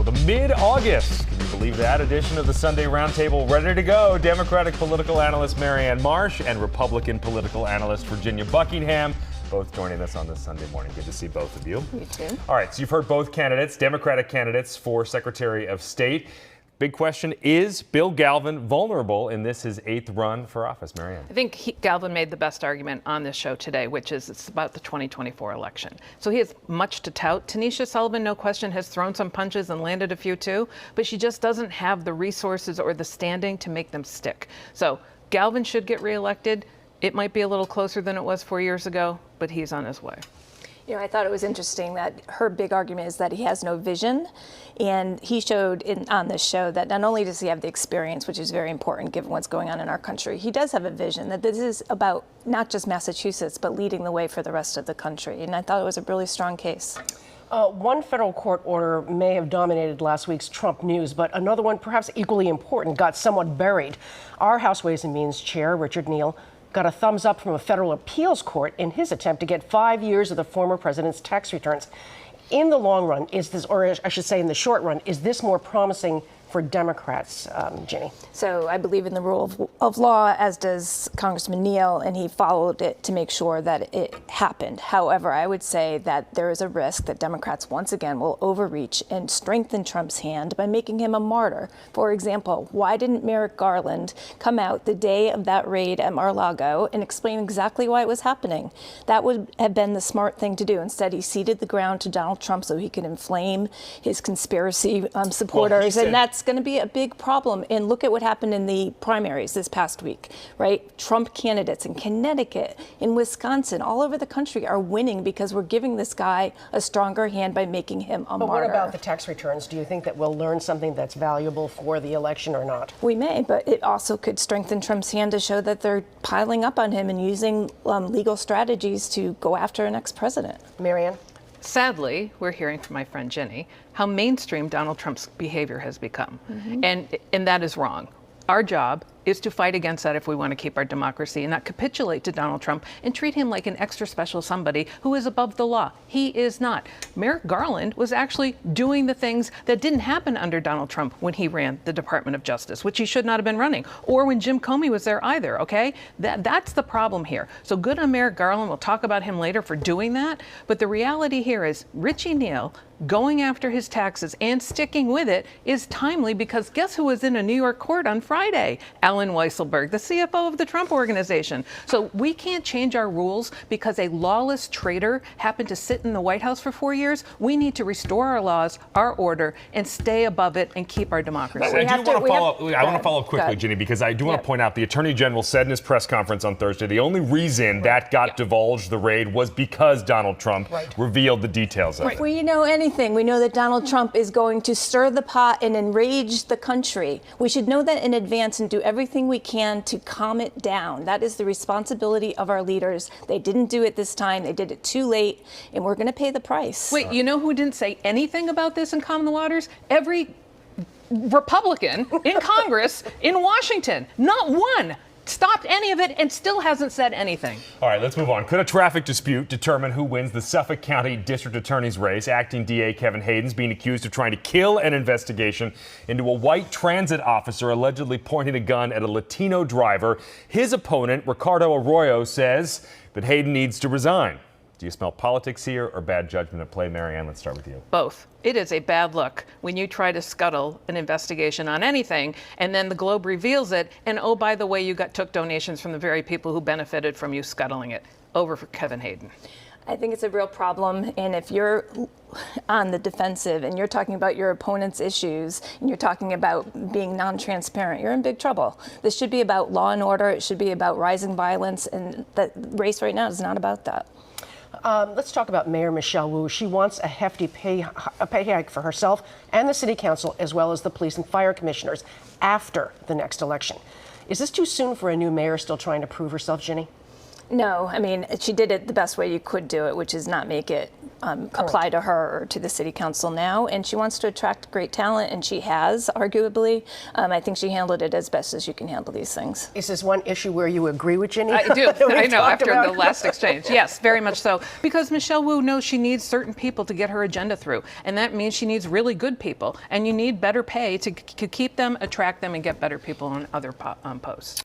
The mid-August, can you believe that, edition of the Sunday Roundtable ready to go. Democratic political analyst Marianne Marsh and Republican political analyst Virginia Buckingham, both joining us on this Sunday morning. Good to see both of you. You too. All right, so you've heard both candidates, Democratic candidates for Secretary of State. Big question, is Bill Galvin vulnerable in this his 8th run for office? Marianne. I think Galvin made the best argument on this show today, which is it's about the 2024 election. So he has much to tout. Tanisha Sullivan, no question, has thrown some punches and landed a few too, but she just doesn't have the resources or the standing to make them stick. So Galvin should get reelected. It might be a little closer than it was 4 years ago, but he's on his way. You know, I thought it was interesting that her big argument is that he has no vision. And he showed on this show that not only does he have the experience, which is very important given what's going on in our country, he does have a vision that this is about not just Massachusetts, but leading the way for the rest of the country. And I thought it was a really strong case. One federal court order may have dominated last week's Trump news, but another one, perhaps equally important, got somewhat buried. Our House Ways and Means Chair, Richard Neal, got a thumbs up from a federal appeals court in his attempt to get 5 years of the former president's tax returns. In the long run, is this, or I should say in the short run, is this more promising for Democrats, Ginny? So I believe in the rule of law, as does Congressman Neal, and he followed it to make sure that it happened. However, I would say that there is a risk that Democrats once again will overreach and strengthen Trump's hand by making him a martyr. For example, why didn't Merrick Garland come out the day of that raid at Mar-a-Lago and explain exactly why it was happening? That would have been the smart thing to do. Instead, he ceded the ground to Donald Trump so he could inflame his conspiracy supporters, and that's going to be a big problem. And look at what happened in the primaries this past week, right? Trump candidates in Connecticut, in Wisconsin, all over the country are winning because we're giving this guy a stronger hand by making him a martyr. But what about the tax returns? Do you think that we'll learn something that's valuable for the election or not? We may, but it also could strengthen Trump's hand to show that they're piling up on him and using legal strategies to go after an ex-president. Marianne? Sadly, we're hearing from my friend Jenny how mainstream Donald Trump's behavior has become. And that is wrong. Our job is to fight against that if we want to keep our democracy and not capitulate to Donald Trump and treat him like an extra special somebody who is above the law. He is not. Merrick Garland was actually doing the things that didn't happen under Donald Trump when he ran the Department of Justice, which he should not have been running, or when Jim Comey was there either, okay? That's the problem here. So good on Merrick Garland. We'll talk about him later for doing that. But the reality here is Richie Neal going after his taxes and sticking with it is timely because guess who was in a New York court on Friday? Alan Weisselberg, the CFO of the Trump Organization. So we can't change our rules because a lawless traitor happened to sit in the White House for 4 years. We need to restore our laws, our order, and stay above it and keep our democracy. I want to follow up quickly, Ginny, because I do want to point out the Attorney General said in his press conference on Thursday the only reason that got divulged, the raid, was because Donald Trump revealed the details of it. If we know anything, we know that Donald Trump is going to stir the pot and enrage the country. We should know that in advance and do everything we can to calm it down. That is the responsibility of our leaders. They didn't do it this time. They did it too late, and we're going to pay the price. Wait, you know who didn't say anything about this and calm the waters? Every Republican in Congress in Washington. Not one stopped any of it and still hasn't said anything. All right, let's move on. Could a traffic dispute determine who wins the Suffolk County District Attorney's race? Acting DA Kevin Hayden's being accused of trying to kill an investigation into a white transit officer allegedly pointing a gun at a Latino driver. His opponent, Ricardo Arroyo, says that Hayden needs to resign. Do you smell politics here or bad judgment at play? Marianne, let's start with you. Both. It is a bad look when you try to scuttle an investigation on anything and then the Globe reveals it and, oh, by the way, you took donations from the very people who benefited from you scuttling it. Over for Kevin Hayden. I think it's a real problem, and if you're on the defensive and you're talking about your opponent's issues and you're talking about being non-transparent, you're in big trouble. This should be about law and order. It should be about rising violence, and the race right now is not about that. Let's talk about Mayor Michelle Wu. She wants a hefty pay hike for herself and the city council, as well as the police and fire commissioners after the next election. Is this too soon for a new mayor still trying to prove herself, Ginny? No, I mean, she did it the best way you could do it, which is not make it apply to her or to the city council now. And she wants to attract great talent, and she has, arguably. I think she handled it as best as you can handle these things. Is this one issue where you agree with Ginny? I do. I know, talked after about? the last exchange. Yes, very much so. Because Michelle Wu knows she needs certain people to get her agenda through. And that means she needs really good people. And you need better pay to keep them, attract them, and get better people on other posts.